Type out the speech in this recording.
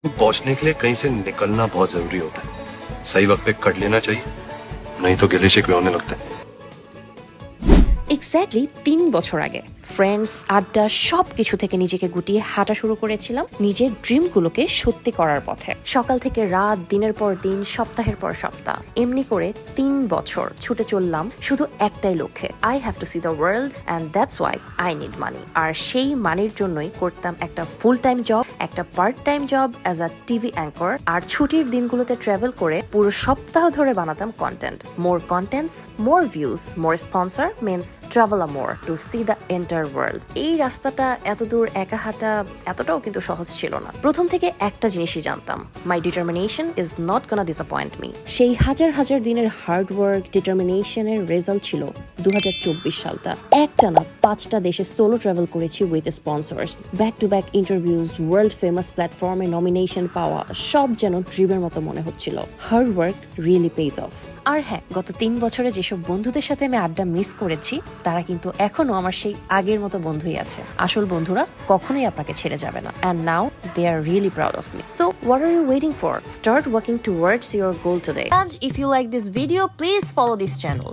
पहुंचने के लिए कहीं से निकलना बहुत जरूरी होता है। सही वक्त पे कर लेना चाहिए, नहीं तो गिले शिकवे होने लगते हैं। এক্স্যাক্টলি 3 বছর আগে ফ্রেন্ডস আড্ডা সবকিছু থেকে নিজেকে গুটিয়ে হাঁটা শুরু করেছিলাম নিজের ড্রিমগুলোকে সত্যি করার পথে। সকাল থেকে রাত, দিনের পর দিন, সপ্তাহের পর সপ্তাহ, এমনি করে 3 বছর ছুটে চললাম শুধু একটাই লক্ষ্যে, I have to see the world and that's why I need money. আর সেই মানির জন্যই করতাম একটা ফুল টাইম জব, একটা part time job as a TV anchor, আর ছুটির দিনগুলোতে ট্রাভেল করে পুরো সপ্তাহ ধরে বানাতাম content. More contents, more views, more sponsor means travel a more to see the entire world. এই রাস্তাটা এত দূর একা হাঁটা এতটাও কিন্তু সহজ ছিল না। প্রথম থেকে একটা জিনিসই জানতাম, my determination is not gonna disappoint me. সেই হাজার হাজার দিনের হার্ড ওয়ার্ক, ডিটারমিনেশনের রেজাল্ট ছিল 2024 সালটা। একটানা 5টা দেশে সোলো ট্রাভেল করেছি with sponsors, back to back interviews, world famous প্ল্যাটফর্মে নমিনেশন পাওয়া, সব যেন ড্রিমের মতো মনে হচ্ছিল। Hard work really pays off. আর হ্যাঁ, গত 3 বছরে যেসব বন্ধুদের সাথে আমি আড্ডা মিস করেছি তারা কিন্তু এখনো আমার সেই আগের মতো বন্ধুই আছে। আসল বন্ধুরা কখনোই আপনাকে ছেড়ে যাবে না। And now they are really proud of me. So what are you waiting for? Start working towards your goal today. And if you like this video, please follow this channel.